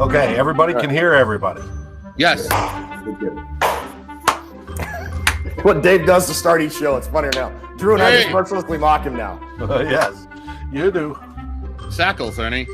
Okay, everybody can hear everybody. Yes. What Dave does to start each show. It's funnier now. Drew and I just mercilessly mock him now. Yes, you do. Sackles, Ernie.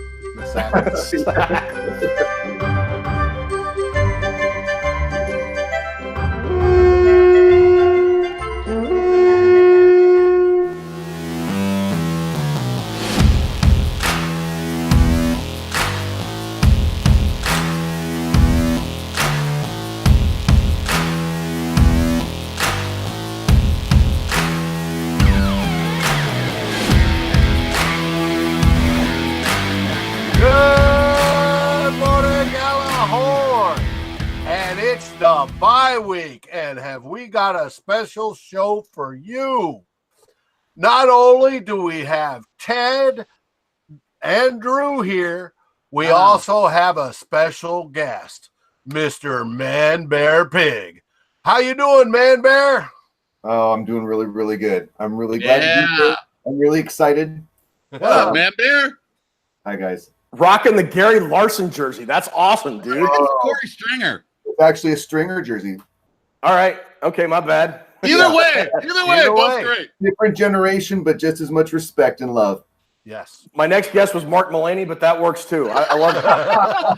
Good morning, Gjallarhorn. And it's the bye week. And have we got a special show for you? Not only do we have Ted and Drew here, we also have a special guest, Mr. Manbear Pig. How you doing, Manbear? Oh, I'm doing really, really good. I'm really glad to be here. I'm really excited. What up, Manbear? Hi, guys. Rocking the Gary Larson jersey. That's awesome, dude. It's Corey Stringer. It's actually a Stringer jersey. All right. Okay, my bad. Either way, both great. Different generation, but just as much respect and love. Yes. My next guest was Mark Mulaney, but that works too. I love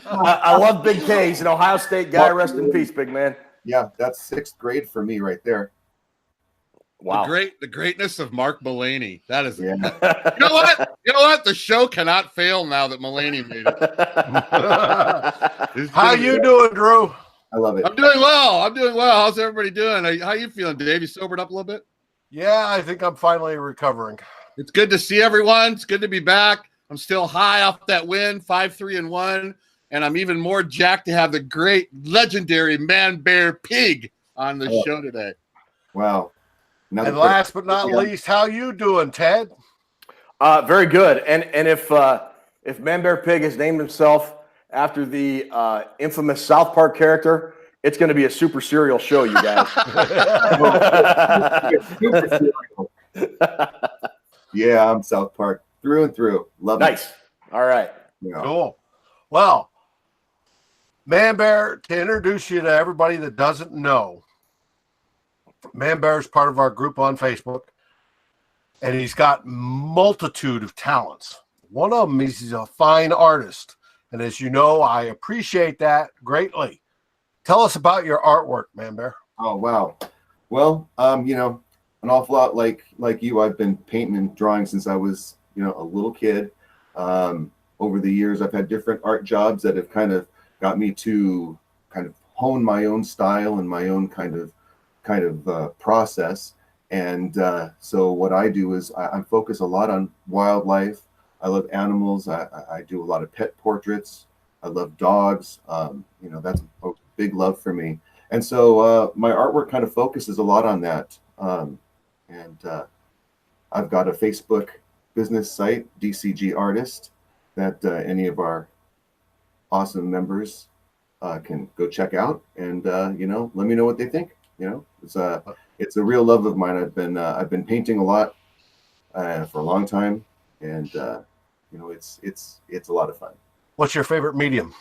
I love Big K. He's an Ohio State guy. Rest in peace, big man. Yeah, that's sixth grade for me right there. Wow. The greatness of Mark Mulaney. That is You know what? The show cannot fail now that Mulaney made it. How you doing, Drew? I love it. I'm doing well. How's everybody doing? How you feeling, Dave? You sobered up a little bit? Yeah, I think I'm finally recovering. It's good to see everyone. It's good to be back. I'm still high off that win, 5-3-1, and I'm even more jacked to have the great, legendary Manbear Pig on the show today. Wow. And last but not least, how you doing, Ted? Very good. And if Manbear Pig has named himself after the infamous Southpark character, it's going to be a super serial show, you guys. Yeah, I'm Southpark through and through. Love it. Nice. All right. Yeah. Cool. Well, Manbear, to introduce you to everybody that doesn't know, Manbear is part of our group on Facebook, and he's got multitude of talents. One of them is he's a fine artist, and as you know, I appreciate that greatly. Tell us about your artwork, Manbear. Oh, wow. Well, an awful lot like you, I've been painting and drawing since I was, a little kid. Over the years, I've had different art jobs that have kind of got me to kind of hone my own style and my own kind of process. And so what I do is I focus a lot on wildlife. I love animals. I do a lot of pet portraits. I love dogs. That's a big love for me. And so my artwork kind of focuses a lot on that. And I've got a Facebook business site, DCG Artist, that any of our awesome members can go check out and, let me know what they think. It's a real love of mine. I've been painting a lot for a long time, and it's a lot of fun. What's your favorite medium?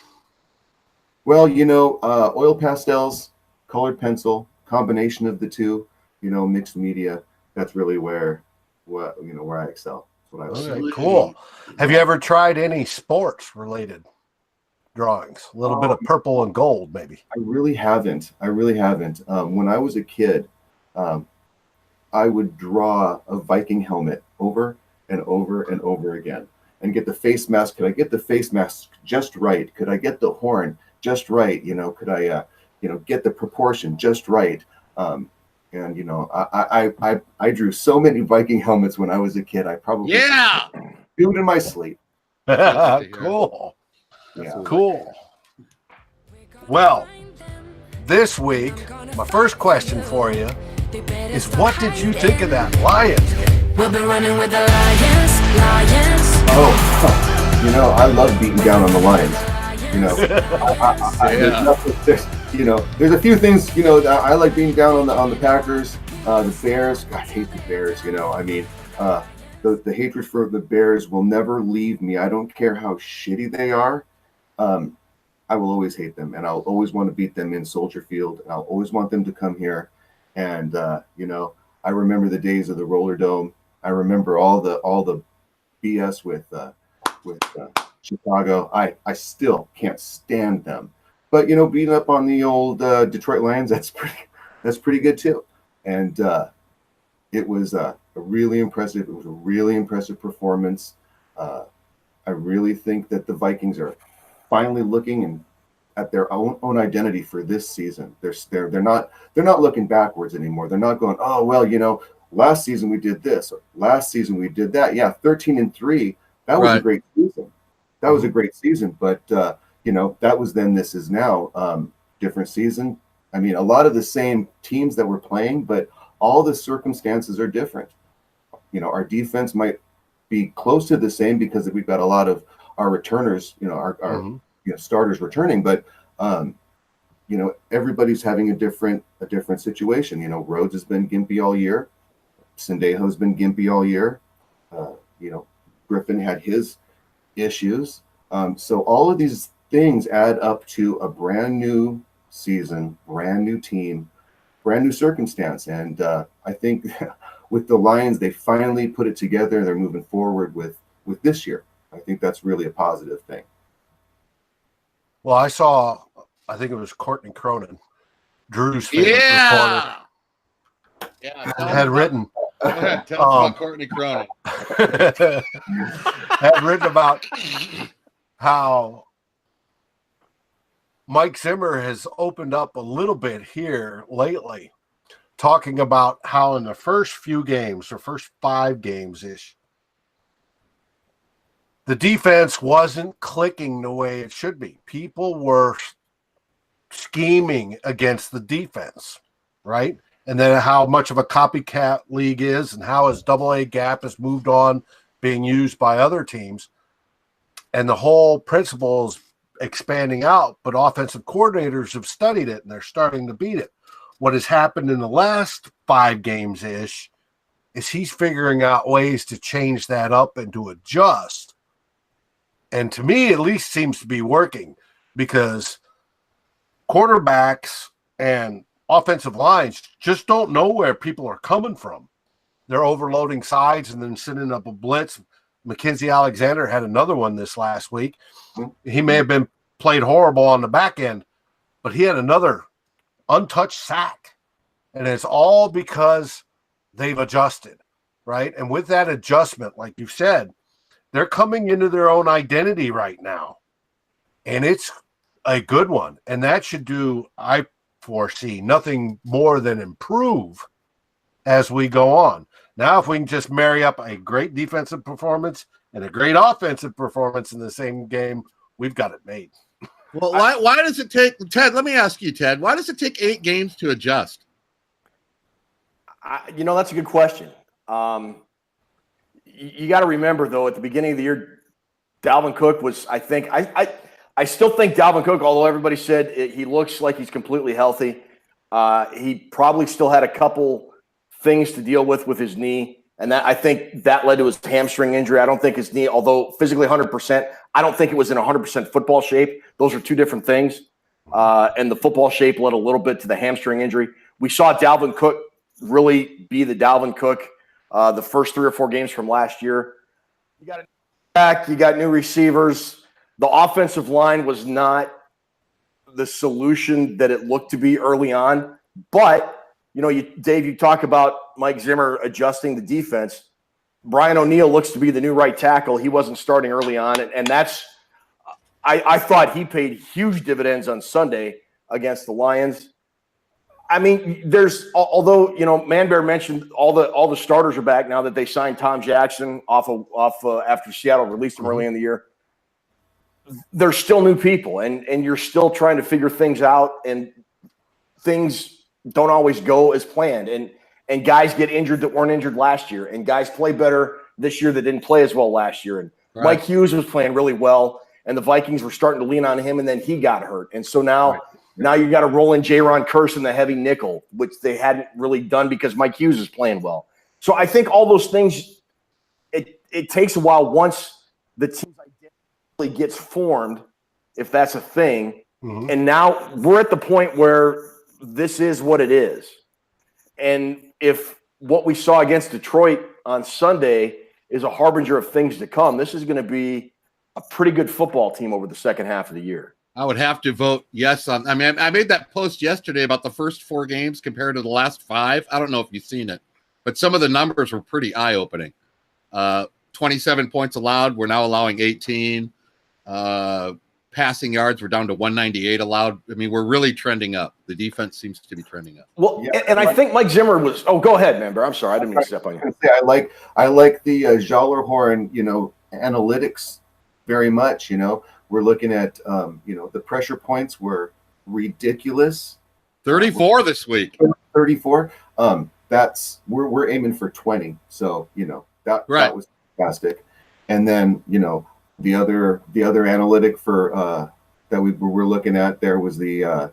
Well, oil pastels, colored pencil, combination of the two, mixed media. That's really where I excel. That's what I like. Okay, cool. Have you ever tried any sports related drawings? A little bit of purple and gold, maybe. I really haven't. When I was a kid, I would draw a Viking helmet over and over and over again and get the face mask. Could I get the face mask just right? Could I get the horn just right? Could I, get the proportion just right? I drew so many Viking helmets when I was a kid. I probably do it in my sleep. Cool. Yeah. Cool. Well, this week, my first question for you is, what did you think of that Lions game? We'll be running with the Lions. Oh, I love beating down on the Lions. There's a few things, I like beating down on the Packers, the Bears. God, I hate the Bears. The hatred for the Bears will never leave me. I don't care how shitty they are. I will always hate them, and I'll always want to beat them in Soldier Field, and I'll always want them to come here. And I remember the days of the Roller Dome. I remember all the BS with Chicago. I still can't stand them. But beating up on the old Detroit Lions, that's pretty good too. And it was a really impressive. It was a really impressive performance. I really think that the Vikings are finally looking at their own identity for this season. They're not looking backwards anymore. They're not going, oh well, last season we did this, or last season we did that. Yeah, 13-3. That was a great season. That was a great season. But that was then. This is now. Different season. I mean, a lot of the same teams that we're playing, but all the circumstances are different. Our defense might be close to the same because we've got a lot of our returners, our starters returning, but everybody's having a different situation. Rhodes has been gimpy all year. Sendejo's been gimpy all year. Griffin had his issues. So all of these things add up to a brand new season, brand new team, brand new circumstance. And I think with the Lions, they finally put it together. They're moving forward with this year. I think that's really a positive thing. Well, I think it was Courtney Cronin, Drew's favorite reporter. Yeah, had written. Go ahead, tell us about Courtney Cronin. Had written about how Mike Zimmer has opened up a little bit here lately, talking about how in the first few games, or first 5 games-ish, the defense wasn't clicking the way it should be. People were scheming against the defense, right? And then how much of a copycat league is, and how his AA gap has moved on being used by other teams. And the whole principle is expanding out, but offensive coordinators have studied it and they're starting to beat it. What has happened in the last 5 games-ish is he's figuring out ways to change that up and to adjust. And to me, at least seems to be working, because quarterbacks and offensive lines just don't know where people are coming from. They're overloading sides and then sending up a blitz. Mackenzie Alexander had another one this last week. He may have been played horrible on the back end, but he had another untouched sack. And it's all because they've adjusted, right? And with that adjustment, like you said, they're coming into their own identity right now. And it's a good one. And that should do, I foresee, nothing more than improve as we go on. Now, if we can just marry up a great defensive performance and a great offensive performance in the same game, we've got it made. Well, why does it take, Ted, let me ask you, Ted, why does it take 8 games to adjust? That's a good question. You got to remember, though, at the beginning of the year, Dalvin Cook was, I still think Dalvin Cook, although everybody said he looks like he's completely healthy, he probably still had a couple things to deal with his knee. And that, I think that led to his hamstring injury. I don't think his knee, although physically 100%, I don't think it was in 100% football shape. Those are 2 different things. And the football shape led a little bit to the hamstring injury. We saw Dalvin Cook really be the Dalvin Cook the first 3 or 4 games from last year. You got a back, you got new receivers. The offensive line was not the solution that it looked to be early on. But, Dave, you talk about Mike Zimmer adjusting the defense. Brian O'Neill looks to be the new right tackle. He wasn't starting early on. And that's – I thought he paid huge dividends on Sunday against the Lions. I mean, although Manbear mentioned all the starters are back now that they signed Tom Jackson off after Seattle released him early in the year. There's still new people, and you're still trying to figure things out, and things don't always go as planned, and guys get injured that weren't injured last year, and guys play better this year that didn't play as well last year. And Mike Hughes was playing really well, and the Vikings were starting to lean on him, and then he got hurt, and so now you got to roll in Jaron Curse in the heavy nickel, which they hadn't really done because Mike Hughes is playing well. So I think all those things, it takes a while once the team's identity gets formed, if that's a thing, Mhm. And now we're at the point where this is what it is. And if what we saw against Detroit on Sunday is a harbinger of things to come, this is going to be a pretty good football team over the second half of the year. I would have to vote yes on. I mean, I made that post yesterday about the first 4 games compared to the last 5. I don't know if you've seen it, but some of the numbers were pretty eye-opening. 27 points allowed. We're now allowing 18. Passing yards, we're down to 198 allowed. I mean, we're really trending up. The defense seems to be trending up. Well, and I think Mike Zimmer was. Oh, go ahead, Manbear. I'm sorry, I didn't mean to step on you. I like the Gjallarhorn, analytics very much. We're looking at the pressure points were ridiculous. 34 this week. 34. That's we're aiming for 20. So that was fantastic. And then the other analytic for that we were looking at there was the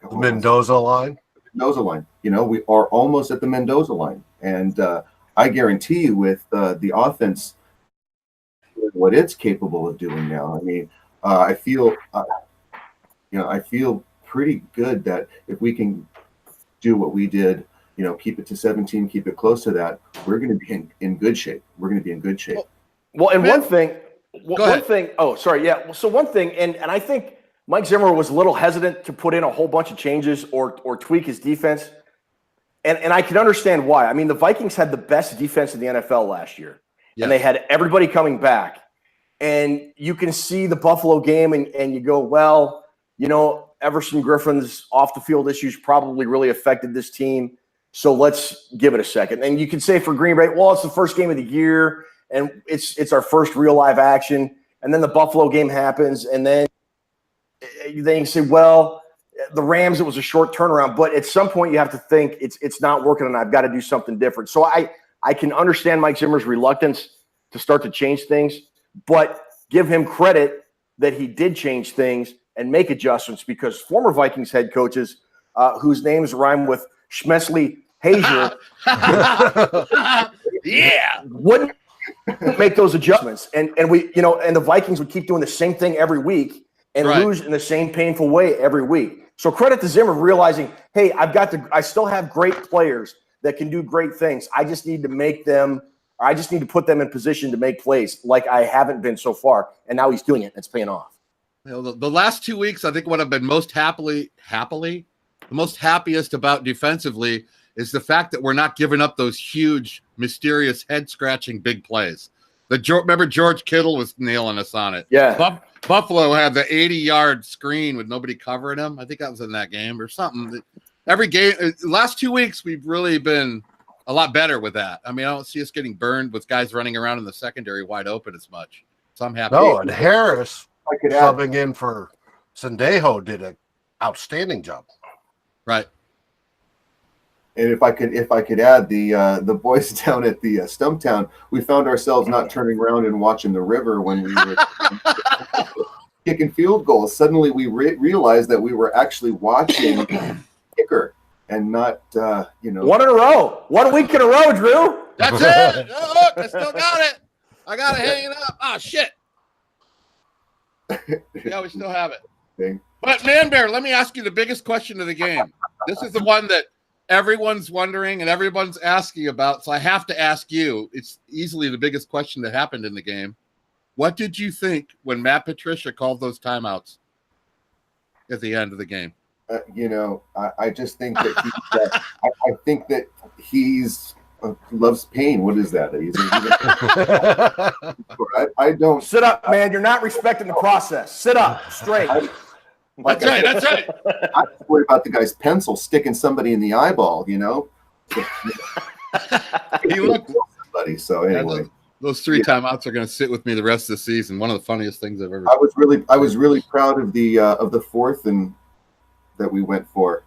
Mendoza line. Mendoza line. We are almost at the Mendoza line, and I guarantee you, with the offense, what it's capable of doing now. I mean, I feel pretty good that if we can do what we did, keep it to 17, keep it close to that, we're going to be in good shape. We're going to be in good shape. Well, and one thing. Oh, sorry. Yeah. So one thing, and I think Mike Zimmer was a little hesitant to put in a whole bunch of changes or tweak his defense. And I can understand why. I mean, the Vikings had the best defense in the NFL last year. Yes. And they had everybody coming back. And you can see the Buffalo game and you go, well, Everson Griffin's off the field issues probably really affected this team. So let's give it a second. And you can say for Green Bay, well, it's the first game of the year and it's our first real live action. And then the Buffalo game happens. And then you say, well, the Rams, it was a short turnaround. But at some point you have to think it's not working and I've got to do something different. So I can understand Mike Zimmer's reluctance to start to change things, but give him credit that he did change things and make adjustments, because former Vikings head coaches whose names rhyme with Schmesley Hazier wouldn't make those adjustments. And we, and the Vikings would keep doing the same thing every week and lose in the same painful way every week. So credit to Zimmer realizing, hey, I still have great players that can do great things. I just need to put them in position to make plays like I haven't been so far. And now he's doing it. It's paying off. The last 2 weeks, I think what I've been most the most happiest about defensively is the fact that we're not giving up those huge, mysterious, head-scratching big plays. Remember George Kittle was nailing us on it. Yeah. Buffalo had the 80-yard screen with nobody covering him. I think that was in that game or something. Every game, last 2 weeks, we've really been a lot better with that. I mean, I don't see us getting burned with guys running around in the secondary wide open as much. So I'm happy. No, and Harris subbing in for Sendejo did an outstanding job. Right. And if I could add, the boys down at the Stumptown, we found ourselves not turning around and watching the river when we were kicking field goals. Suddenly we realized that we were actually watching kicker and not, 1 in a row, 1 week in a row, Drew. That's it. Oh, look, I still got it. I got it hanging up. Oh, shit. Yeah, we still have it. But Manbear, let me ask you the biggest question of the game. This is the one that everyone's wondering and everyone's asking about, so I have to ask you. It's easily the biggest question that happened in the game. What did you think when Matt Patricia called those timeouts at the end of the game? I just think that I think that he's loves pain. What is that? I don't sit up, man. You're not respecting the process. Sit up straight. That's right. I'm worried about the guy's pencil sticking somebody in the eyeball. He looked somebody. So anyway, those 3 timeouts are going to sit with me the rest of the season. One of the funniest things I've ever. I was really proud of the fourth and that we went for.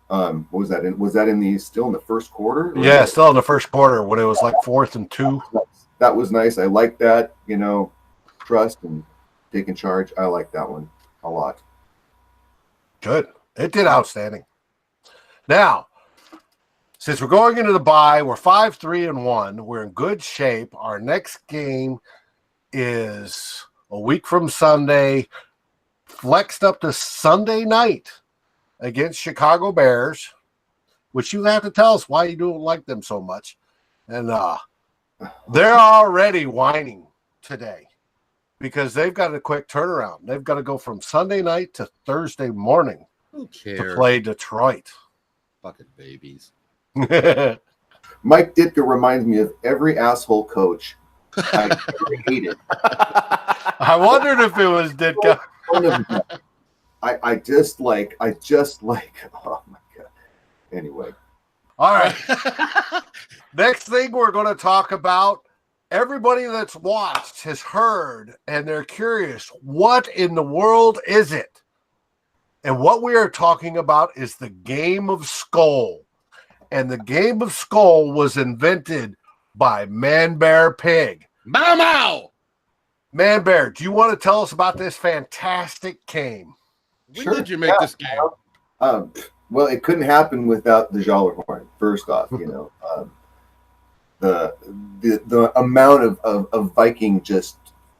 What was that? Was that still in the first quarter? Yeah, still in the first quarter when it was like 4th and 2. That was nice. I like that. Trust and taking charge. I like that one a lot. Good. It did outstanding. Now, since we're going into the bye, we're 5-3-1. We're in good shape. Our next game is a week from Sunday, flexed up to Sunday night against Chicago Bears, which you have to tell us why you don't like them so much. And they're already whining today because they've got a quick turnaround. They've got to go from Sunday night to Thursday morning Who to cares? play Detroit. Fucking babies. Mike Ditka reminds me of every asshole coach I ever hated. I wondered if it was Ditka. I just like, oh my God. Anyway. All right. Next thing we're going to talk about, everybody that's watched has heard and they're curious, what in the world is it? And what we are talking about is the game of Skull. And the game of Skull was invented by Manbear Pig. Bow Mow! Manbear, do you want to tell us about this fantastic game? When did you make this game? Well, it couldn't happen without the Gjallarhorn, first off, the amount of Viking just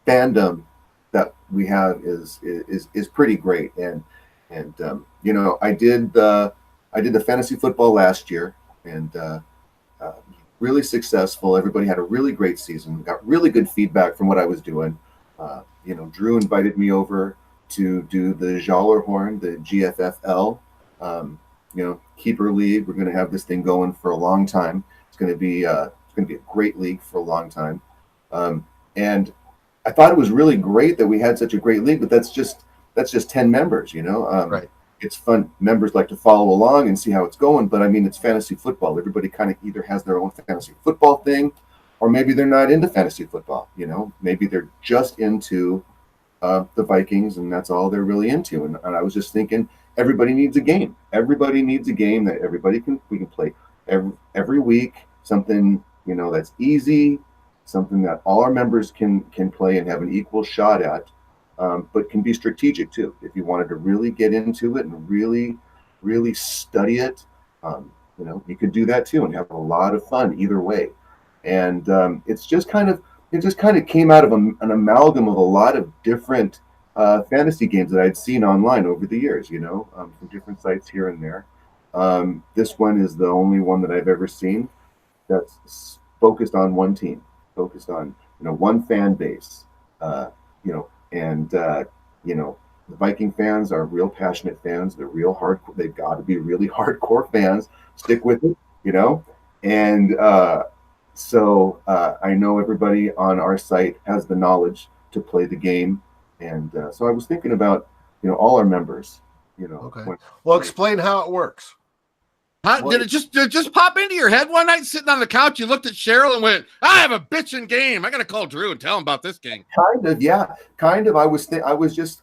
fandom that we have is pretty great. And I did the fantasy football last year, and really successful. Everybody had a really great season. Got really good feedback from what I was doing. Drew invited me over to do the Gjallarhorn, the GFFL, keeper league. We're going to have this thing going for a long time. It's going to be a great league for a long time. And I thought it was really great that we had such a great league, but that's just 10 members, Right. It's fun. Members like to follow along and see how it's going, but I mean, it's fantasy football. Everybody kind of either has their own fantasy football thing, or maybe they're not into fantasy football. Maybe they're just into the Vikings, and that's all they're really into. And I was just thinking, everybody needs a game. Everybody needs a game that we can play every week. Something that's easy, something that all our members can play and have an equal shot at. But can be strategic too. If you wanted to really get into it and really, really study it, you could do that too and have a lot of fun either way. And it just kind of came out of an amalgam of a lot of different fantasy games that I'd seen online over the years, from different sites here and there. This one is the only one that I've ever seen that's focused on one team, focused on one fan base, and the Viking fans are real passionate fans. They're real hardcore. They've got to be really hardcore fans. Stick with it, And so I know everybody on our site has the knowledge to play the game, and so I was thinking about all our members. Okay. Well, explain how it works. Did it just pop into your head one night sitting on the couch? You looked at Cheryl and went, "I have a bitchin' game. I got to call Drew and tell him about this game." Kind of, yeah. Kind of. I was just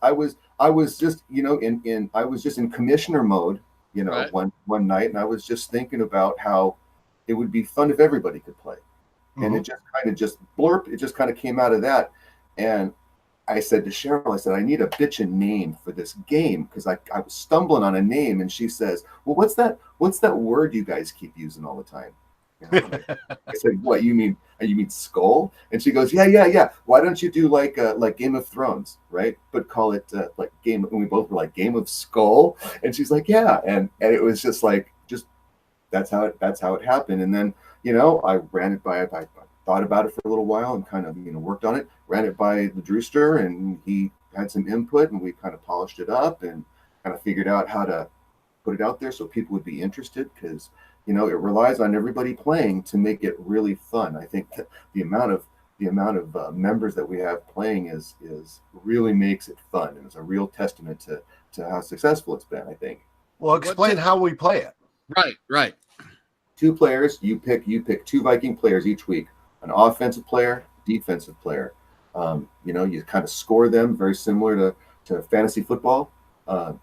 in commissioner mode, Right. one night, and I was just thinking about how it would be fun if everybody could play. Mm-hmm. And it just kind of came out of that. And I said to Cheryl, I need a bitchin' name for this game, because I was stumbling on a name, and she says, "Well, what's that word you guys keep using all the time?" I said, "What, you mean skull?" And she goes, "Yeah. Why don't you do like Game of Thrones, right? But call it like Game." And we both were like, "Game of Skull," and she's like, "Yeah." And it was just that's how it happened. And then I ran it by. I thought about it for a little while and kind of worked on it. Ran it by the Drewster, and he had some input, and we kind of polished it up and kind of figured out how to put it out there so people would be interested, because it relies on everybody playing to make it really fun. I think the amount of members that we have playing is really makes it fun, and it's a real testament to how successful it's been, I think. Well, explain how we play it. Right. 2 players. You pick 2 Viking players each week, an offensive player, defensive player. You kind of score them, very similar to fantasy football. And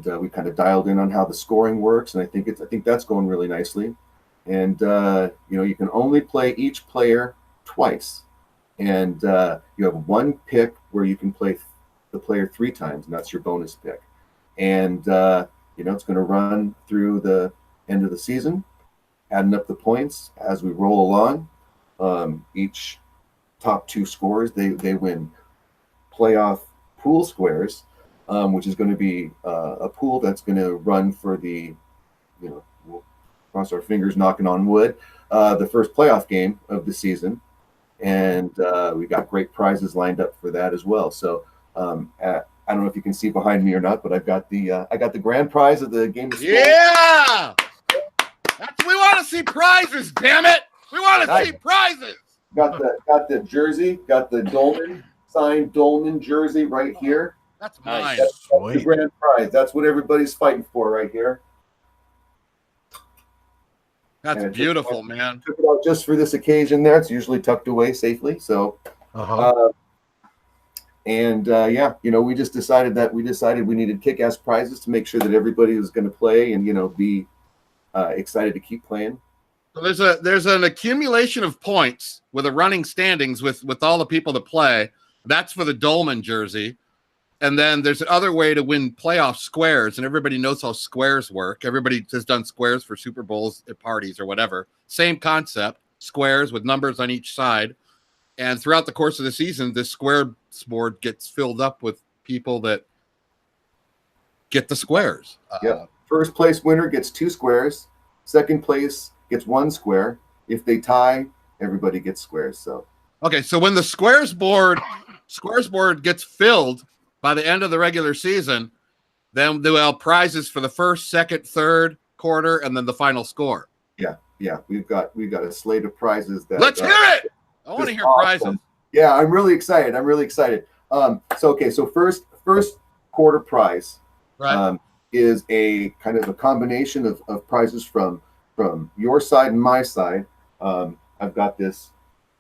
we kind of dialed in on how the scoring works, and I think that's going really nicely. And you can only play each player twice, and you have one pick where you can play the player 3 times, and that's your bonus pick. And it's going to run through the end of the season, adding up the points as we roll along. Each top 2 scorers, they win playoff pool squares, which is going to be a pool that's going to run for the, we'll cross our fingers, knocking on wood, the first playoff game of the season. And we got great prizes lined up for that as well. So I don't know if you can see behind me or not, but I got the grand prize of the game of school. Yeah, we want to see prizes. Damn it, we want to see prizes. Got the jersey, got the Dolman signed Dolman jersey right here. That's mine. That's the grand prize. That's what everybody's fighting for right here. That's beautiful, man. Took it out just for this occasion. There, it's usually tucked away safely. So, we just decided we needed kick-ass prizes to make sure that everybody was going to play and be excited to keep playing. So there's an accumulation of points with a running standings with all the people that play. That's for the Dolman jersey. And then there's another way to win playoff squares, and everybody knows how squares work. Everybody has done squares for Super Bowls at parties or whatever. Same concept, squares with numbers on each side. And throughout the course of the season, this square board gets filled up with people that get the squares. First place winner gets 2 squares. Second place gets 1 square. If they tie, everybody gets squares. So okay, so when the squares board gets filled by the end of the regular season, then they'll have prizes for the first, second, third quarter, and then the final score. Yeah. We've got a slate of prizes that. Let's hear it. I want to hear prizes. Yeah, I'm really excited. So first quarter prize, right, is a kind of a combination of prizes from your side and my side. I've got this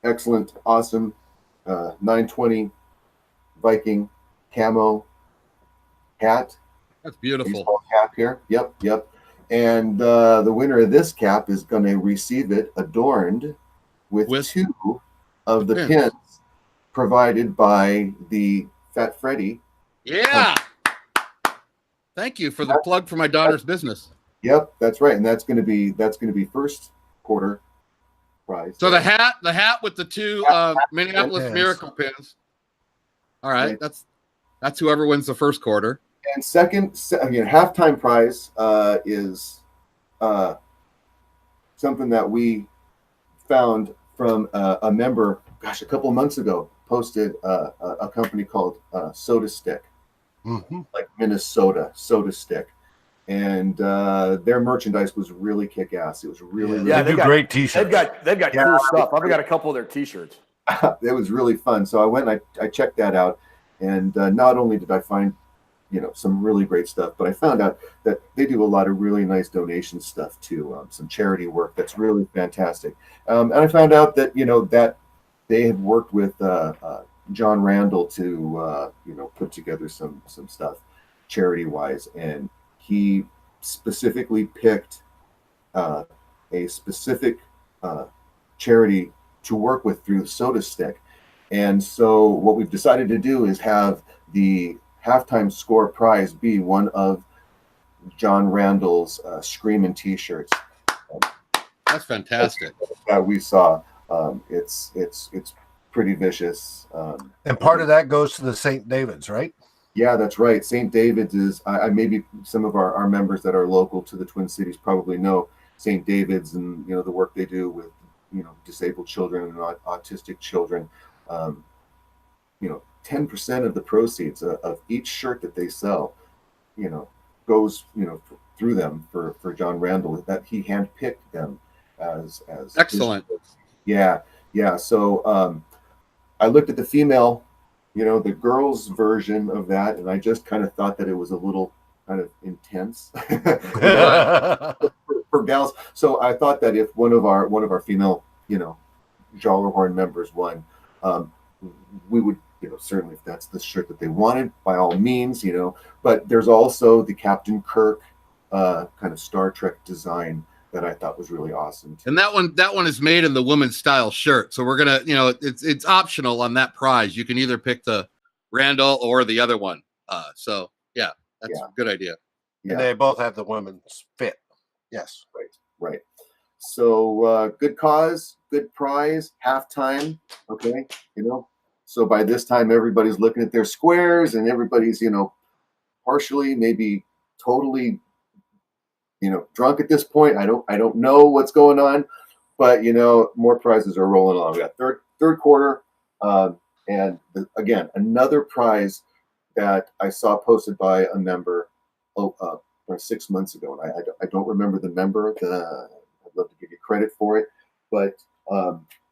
excellent, awesome 920 Viking camo hat. That's beautiful. Baseball cap here. Yep. And the winner of this cap is going to receive it adorned with 2 of the pins provided by the Fat Freddy. Yeah. Thank you for the plug for my daughter's business. Yep, that's right, and that's going to be first quarter prize. So the hat with the 2 Minneapolis Miracle pins. All right, that's whoever wins the first quarter. And halftime prize is something that we found from a member, a couple of months ago, posted a company called Soda Stick, like Minnesota Soda Stick. And their merchandise was really kick-ass. It was really they do great T-shirts. They've got cool stuff. I've got a couple of their T-shirts. It was really fun. So I went and I checked that out, and not only did I find some really great stuff, but I found out that they do a lot of really nice donation stuff too, some charity work that's really fantastic. And I found out that that they had worked with John Randall to put together some stuff charity wise, and he specifically picked a specific charity to work with through the Soda Stick. And so what we've decided to do is have the halftime score prize be one of John Randall's Screamin' T-shirts. That's fantastic. That we saw. It's pretty vicious. And part of that goes to the St. David's, right? Yeah, that's right. St. David's is, I maybe some of our members that are local to the Twin Cities probably know St. David's and the work they do with disabled children and autistic children. 10% of the proceeds of each shirt that they sell, goes through them for John Randall. That he handpicked them as excellent. Yeah. So I looked at the female, the girls' version of that, and I just kind of thought that it was a little kind of intense for gals. So I thought that if one of our female, Gjallarhorn members won, we would, certainly if that's the shirt that they wanted, by all means, But there's also the Captain Kirk kind of Star Trek design that I thought was really awesome too. And that one is made in the woman's style shirt. So we're gonna, it's optional on that prize. You can either pick the Randall or the other one. So yeah, that's a good idea. Yeah. And they both have the women's fit. Yes. Right. So good cause, good prize, halftime. Okay, So by this time, everybody's looking at their squares, and everybody's, partially, maybe totally, drunk at this point. I don't know what's going on, but more prizes are rolling along. We got third quarter, and again, another prize that I saw posted by a member, 6 months ago, and I don't remember the member. I'd love to give you credit for it, but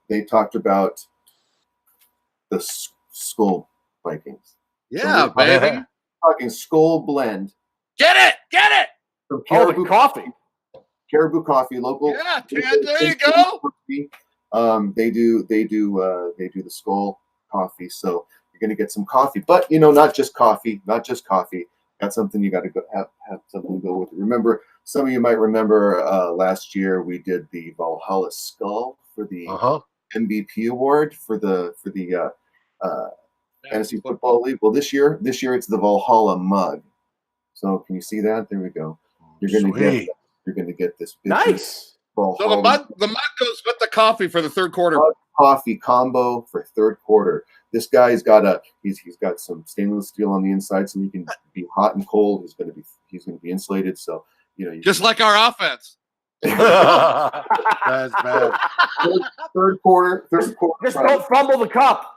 they talked about the Skull Vikings. Yeah, So baby. Talking Skull Blend Get it. from The coffee. Caribou Coffee, local. Yeah, Ted, there you go. They do the Skull Coffee, so you're gonna get some coffee, but not just coffee. That's something you got to go have something to go with. Remember, some of you might remember last year we did the Valhalla Skull for the MVP award for the Fantasy Football League. Well, this year it's the Valhalla mug. So can you see that? There we go. You're gonna get this Nice. So the mug goes with the coffee for the third quarter. Coffee combo for third quarter. This guy's got he's got some stainless steel on the inside, so he can be hot and cold. He's gonna be insulated. So Just like our offense. That's bad. Third quarter. Just don't fumble the cup.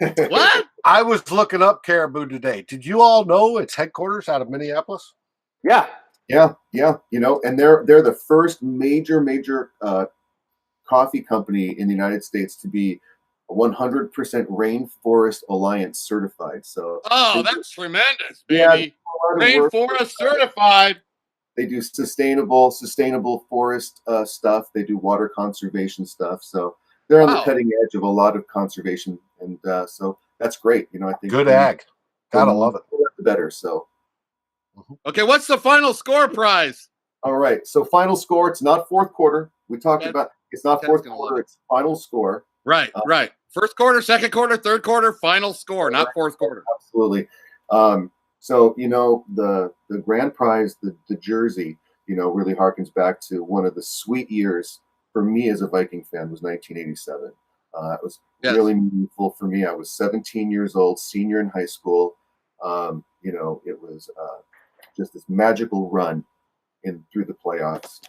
What? I was looking up Caribou today. Did you all know its headquarters out of Minneapolis? Yeah. Yeah. And they're the first major coffee company in the United States to be 100% Rainforest Alliance certified. So that's tremendous, baby. Rainforest certified. They do sustainable forest stuff. They do water conservation stuff. So they're on the cutting edge of a lot of conservation, and so that's great. I think good ag. Gotta love it. The better. So. Okay, what's the final score prize? All right. So final score. It's not fourth quarter. We talked about it's not fourth quarter. It's final score. Right. First quarter, second quarter, third quarter, final score, not fourth quarter. Absolutely. So the grand prize, the jersey, really harkens back to one of the sweet years for me as a Viking fan was 1987. It was really meaningful for me. I was 17 years old, senior in high school. It was just this magical run through the playoffs.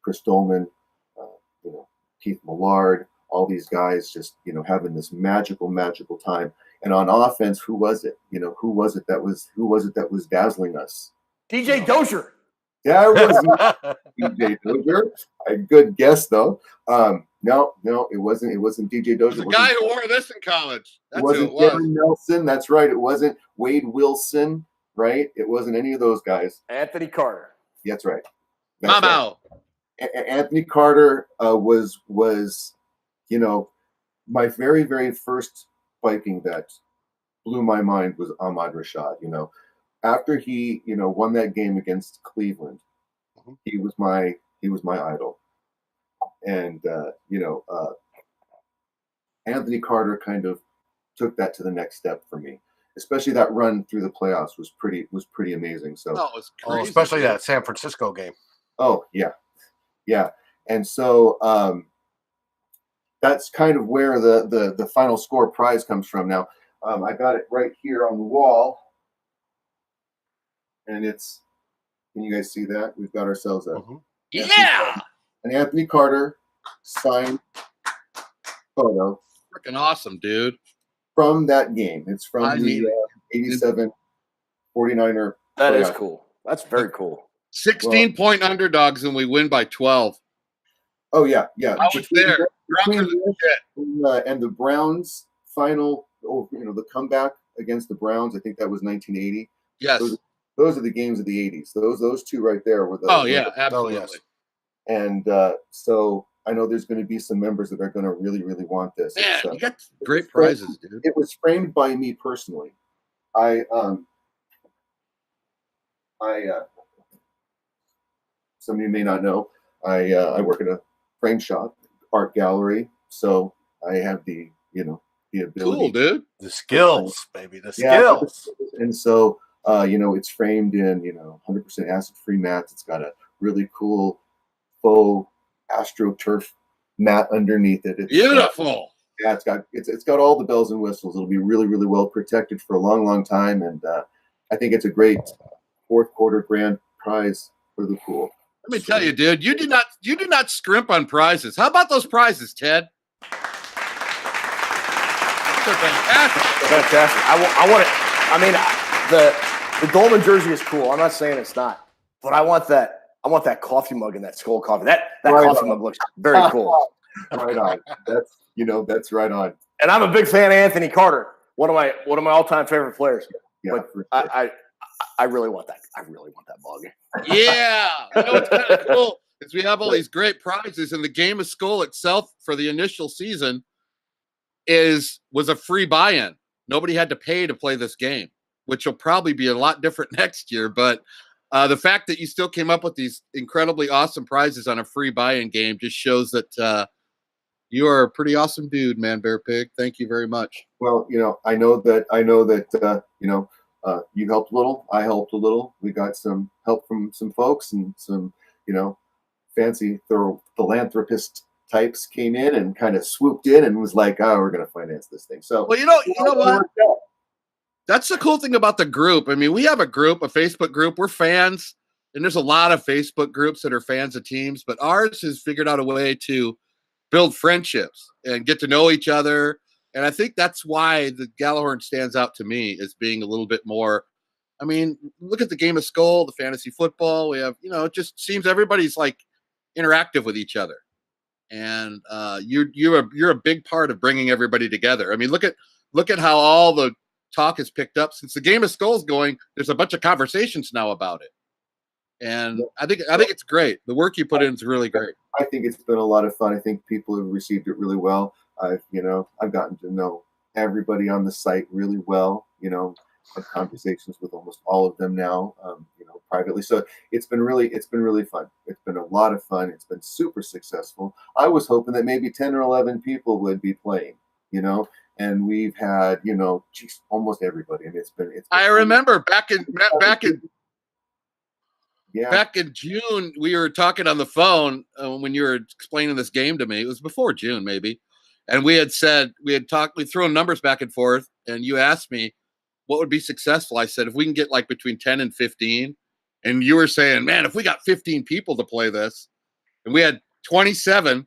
Chris Dolman, Keith Millard, all these guys just having this magical time. And on offense, who was it? Who was it that was dazzling us? DJ Dozier. Yeah, it was DJ Dozier. A good guess though. No, it wasn't. It wasn't DJ Dozier. The guy who wore this in college. That's wasn't who it was. Kevin Nelson. That's right. It wasn't Wade Wilson. Right. It wasn't any of those guys. Anthony Carter. That's right. Mamo. Anthony Carter was my very, very first Viking that blew my mind was Ahmad Rashad. After he won that game against Cleveland, he was my idol, and Anthony Carter kind of took that to the next step for me. Especially that run through the playoffs was pretty amazing. So, it was crazy. Especially that San Francisco game. Oh yeah, and so that's kind of where the final score prize comes from. Now, I got it right here on the wall, and it's. Can you guys see that? We've got ourselves an Anthony Carter signed photo. Freaking awesome, dude. From that game. It's from the 87 49er. That is cool. That's very cool. 16-point underdogs, and we win by 12. Oh, yeah. I was there. And the Browns final, the comeback against the Browns, I think that was 1980. Yes. Those are the games of the 80s. Those two right there were the. Oh, yeah, absolutely. Yes. And so I know there's going to be some members that are going to really, really want this. Yeah, you got great prizes, dude. It was framed by me personally. Some of you may not know, I work at a frame shop, art gallery, so I have the ability. Cool, dude. The skills, baby. The skills. And so it's framed in 100% acid-free mats. It's got a really cool faux AstroTurf mat underneath it. It's beautiful. Yeah, it's got all the bells and whistles. It'll be really, really well protected for a long, long time, and I think it's a great fourth quarter grand prize for the pool. Let me tell you, dude, you do not scrimp on prizes. How about those prizes, Ted? They're fantastic. Fantastic. I want it. I mean, the Dolman jersey is cool. I'm not saying it's not, but I want that coffee mug and that Skull coffee. That Right coffee on. mug looks very cool. Right on. That's right on. And I'm a big fan of Anthony Carter, one of my all-time favorite players. Yeah, But I really want that. I really want that mug. Yeah. You know what's kind of cool is we have all these great prizes, and the game of Skull itself for the initial season was a free buy-in. Nobody had to pay to play this game, which will probably be a lot different next year. But the fact that you still came up with these incredibly awesome prizes on a free buy-in game just shows that you are a pretty awesome dude, Manbear Pig. Thank you very much. Well, I know that you helped a little. I helped a little. We got some help from some folks, and some fancy philanthropist types came in and kind of swooped in and was like, "Oh, we're going to finance this thing." So, well, you know what? That's the cool thing about the group. I mean, we have a Facebook group. We're fans, and there's a lot of Facebook groups that are fans of teams, but ours has figured out a way to build friendships and get to know each other. And I think that's why the Gjallarhorn stands out to me as being a little bit more. I mean, look at the game of Skull, the fantasy football. We have, it just seems everybody's like interactive with each other. And you're a big part of bringing everybody together. I mean, look at how all the talk has picked up since the game of Skull's going. There's a bunch of conversations now about it. And I think it's great. The work you put in is really great. I think it's been a lot of fun. I think people have received it really well. I've gotten to know everybody on the site really well. Have conversations with almost all of them now, privately. So it's been really fun. It's been a lot of fun. It's been super successful. I was hoping that maybe 10 or 11 people would be playing, and we've had, almost everybody. And it's been I remember back in yeah. Back in June, we were talking on the phone when you were explaining this game to me. It was before June, maybe. And we had thrown numbers back and forth, and you asked me what would be successful. I said, if we can get like between 10 and 15. And you were saying, man, if we got 15 people to play this, and we had 27,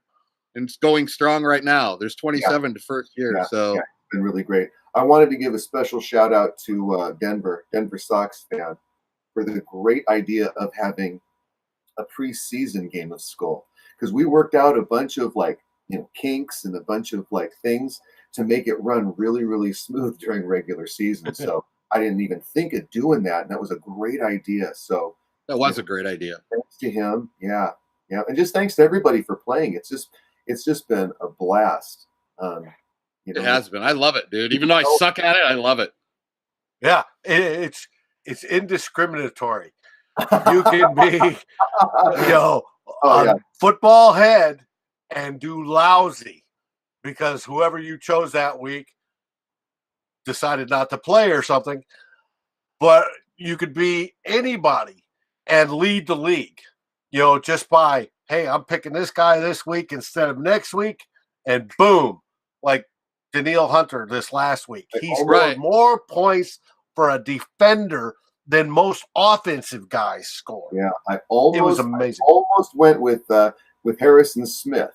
and it's going strong right now. There's 27 to first year. Yeah, so it's been really great. I wanted to give a special shout out to Denver Sox fan, for the great idea of having a preseason game of Skull, because we worked out a bunch of kinks and a bunch of things to make it run really, really smooth during regular season. So I didn't even think of doing that, and that was a great idea. So that was a great idea. Thanks to him, yeah, and just thanks to everybody for playing. It's just been a blast. It has been. I love it, dude. Even though I suck at it, I love it. Yeah, it's indiscriminatory. You can be, football head and do lousy because whoever you chose that week decided not to play or something. But you could be anybody and lead the league, just by, hey, I'm picking this guy this week instead of next week. And boom, like Daniil Hunter this last week. He scored more points for a defender than most offensive guys score. Yeah, it was amazing. I almost went with Harrison Smith.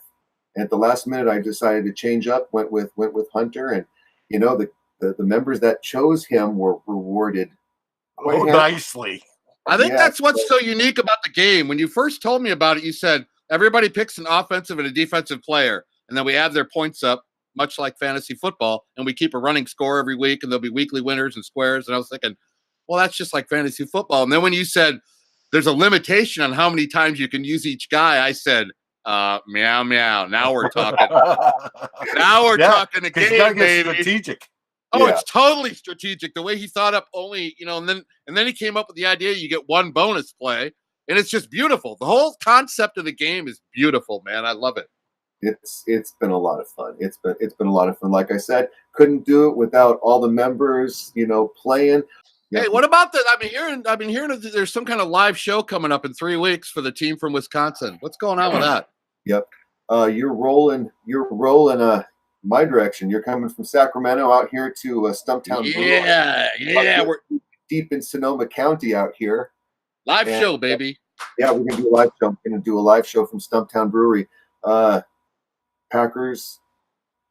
At the last minute, I decided to change up. Went with Hunter, and the members that chose him were rewarded nicely. I think that's what's so unique about the game. When you first told me about it, you said everybody picks an offensive and a defensive player, and then we add their points up, much like fantasy football, and we keep a running score every week, and there'll be weekly winners and squares. And I was thinking, well, that's just like fantasy football. And then when you said there's a limitation on how many times you can use each guy, I said, meow, meow. Now we're talking. Now we're talking a game, baby. Strategic. Oh, it's totally strategic. The way he thought up only, and then he came up with the idea you get one bonus play, and it's just beautiful. The whole concept of the game is beautiful, man. I love it. It's been a lot of fun. It's been a lot of fun. Like I said, couldn't do it without all the members, playing. Hey, what about that? I've been hearing that there's some kind of live show coming up in 3 weeks for the team from Wisconsin. What's going on with that? Yep. You're rolling my direction. You're coming from Sacramento out here to Stumptown. Yeah. We're deep in Sonoma County out here. live show, baby. Yeah, we're gonna do a live show. We're gonna do a live show from Stumptown Brewery. Packers,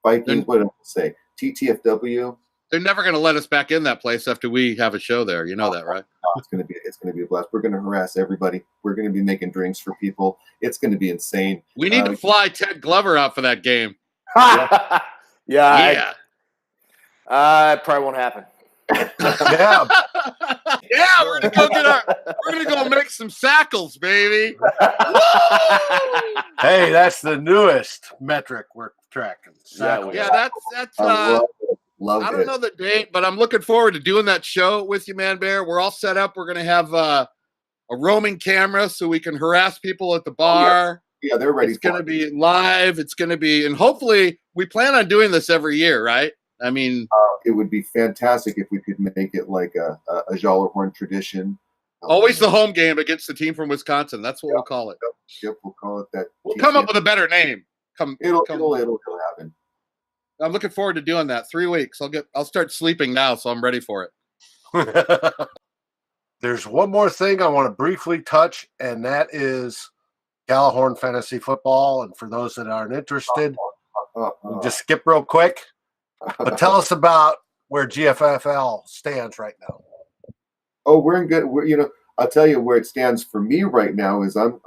Vikings. What did I say? TTFW. They're never going to let us back in that place after we have a show there. You know that, right? No, it's gonna be a blast. We're gonna harass everybody. We're gonna be making drinks for people. It's gonna be insane. We need to fly Ted Glover out for that game. Yeah. It probably won't happen. Yeah. Yeah, we're gonna go make some sackles, baby. Hey, that's the newest metric we're tracking. Yeah, that's Love I don't know the date, but I'm looking forward to doing that show with you, Manbear. We're all set up. We're gonna have a roaming camera so we can harass people at the bar. Yeah, they're ready. It's gonna be live. It's gonna be, and hopefully we plan on doing this every year, right? I mean, it would be fantastic if we could make it like a Gjallarhorn tradition. Always the home game against the team from Wisconsin. That's what we'll call it. Yep, we'll call it that. We'll come up with a better name. It'll happen. I'm looking forward to doing that. 3 weeks. I'll start sleeping now, so I'm ready for it. There's one more thing I want to briefly touch, and that is Gjallarhorn Fantasy Football. And for those that aren't interested, we'll just skip real quick. But tell us about where GFFL stands right now. Oh, we're in good. I'll tell you where it stands for me right now is I'm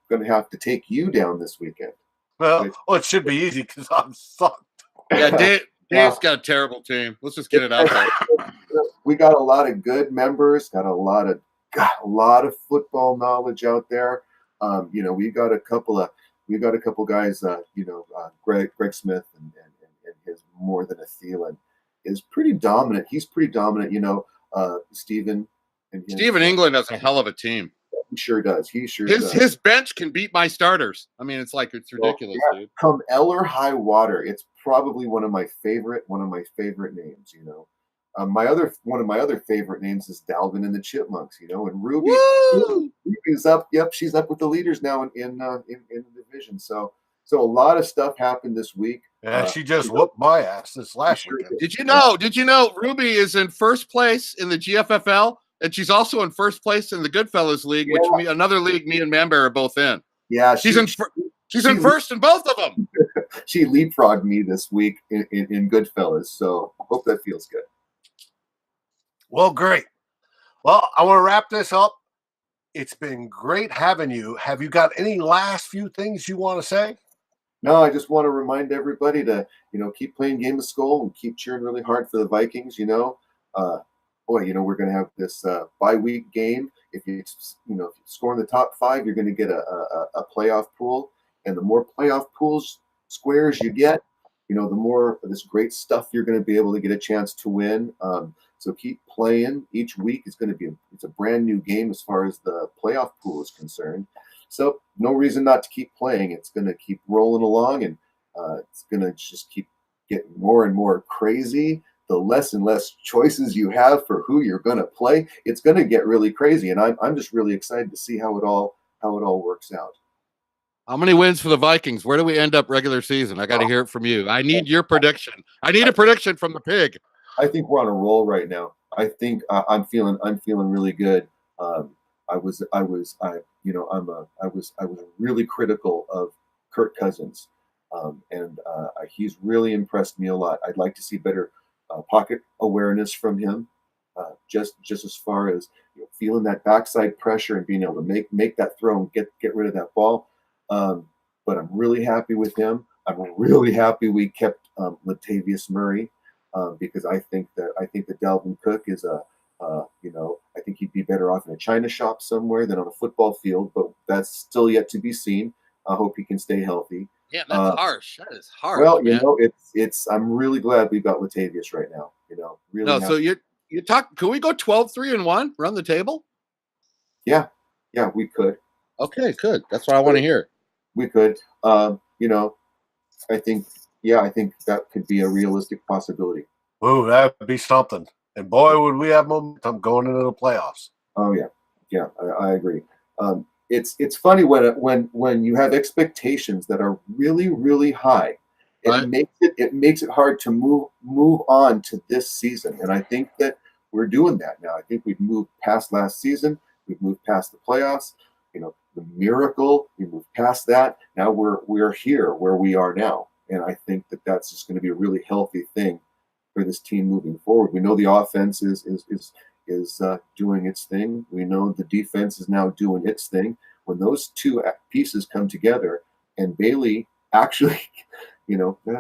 going to have to take you down this weekend. Well, it should be easy because I'm sucked. Yeah, Dave's got a terrible team. Let's just get it out there. We got a lot of good members. Got a lot of football knowledge out there. We got a couple guys. Greg Smith and his More Than a Thielen is pretty dominant. He's pretty dominant. Stephen England has a hell of a team. He sure does. His bench can beat my starters. I mean, it's ridiculous, dude. Come hell or high water, it's probably one of my favorite names. One of my other favorite names is Dalvin and the Chipmunks. And Ruby's up. Yep, she's up with the leaders now in the division. So a lot of stuff happened this week. Yeah, she just whooped my ass this last weekend. Did you know Ruby is in first place in the GFFL? And she's also in first place in the Goodfellas League, which another league me and Manbear are both in. Yeah, she's in first in both of them. She leapfrogged me this week in Goodfellas, so hope that feels good. Well, great. Well, I want to wrap this up. It's been great having you. Have you got any last few things you want to say? No, I just want to remind everybody to keep playing Game of Skull and keep cheering really hard for the Vikings. We're going to have this bye week game. If you score in the top 5, you're going to get a playoff pool. And the more playoff pools squares you get, the more of this great stuff you're going to be able to get a chance to win. So keep playing. Each week is going to be it's a brand new game as far as the playoff pool is concerned. So no reason not to keep playing. It's going to keep rolling along, and it's going to just keep getting more and more crazy. The less and less choices you have for who you're going to play, it's going to get really crazy. And I'm just really excited to see how it all works out. How many wins for the Vikings? Where do we end up regular season? I got to hear it from you. I need your prediction. I need a prediction from the pig. I think we're on a roll right now. I think I'm feeling really good. I was really critical of Kirk Cousins, and he's really impressed me a lot. I'd like to see better pocket awareness from him, just as far as feeling that backside pressure and being able to make that throw and get rid of that ball. But I'm really happy with him. I'm really happy we kept Latavius Murray because I think that Dalvin Cook is I think he'd be better off in a china shop somewhere than on a football field, but that's still yet to be seen. I hope he can stay healthy. Yeah, that's harsh. That is harsh. Well, man. it's. I'm really glad we've got Latavius right now. Really. No, so you talk. Can we go 12-3-1? Run the table? Yeah, we could. Okay, good. That's what I want to hear. We could. I think that could be a realistic possibility. Ooh, that would be something. And boy, would we have momentum going into the playoffs. Oh yeah, I agree. It's funny when you have expectations that are really, really high, it makes it hard to move on to this season. And I think that we're doing that now. I think we've moved past last season. We've moved past the playoffs. The miracle. We moved past that. Now we're here where we are now, and I think that that's just going to be a really healthy thing for this team moving forward. We know the offense is doing its thing. We know the defense is now doing its thing. When those two pieces come together, and Bailey actually,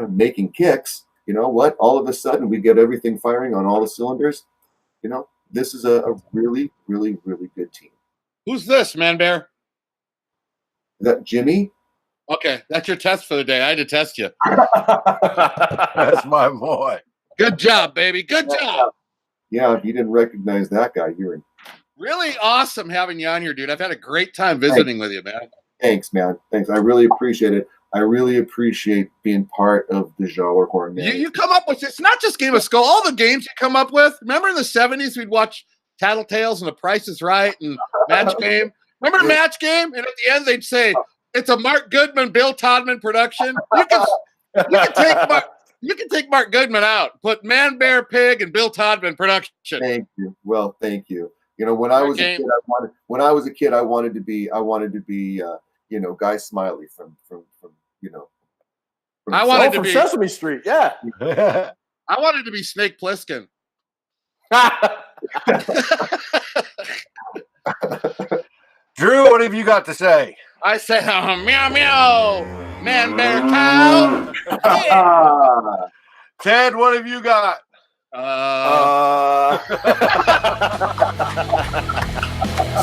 making kicks, you know what? All of a sudden, we get everything firing on all the cylinders. This is a really, really, really good team. Who's this, Manbear? Is that Jimmy? Okay, that's your test for the day. I had to test you. That's my boy. Good job, baby. Good job. Yeah, if you didn't recognize that guy, you're in. Really awesome having you on here, dude. I've had a great time visiting with you, man. Thanks, man. Thanks. I really appreciate it. I really appreciate being part of the Gjallarhorn. You come up with, it's not just Game of Skull, all the games you come up with. Remember in the 70s, we'd watch Tattletales and The Price is Right and Match Game? Remember Match Game? And at the end, they'd say, it's a Mark Goodman, Bill Todman production. You can take Mark Goodman out. Put Manbear Pig and Bill Todman production. Thank you. Well, thank you. When I was a kid, I wanted to be Guy Smiley from I wanted to from be Sesame Street. Yeah. I wanted to be Snake Plissken. Drew, what have you got to say? I say, meow, meow, Manbear cow. Yeah. Ted, what have you got?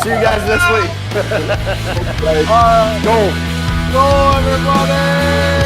See you guys this week. Go, everybody!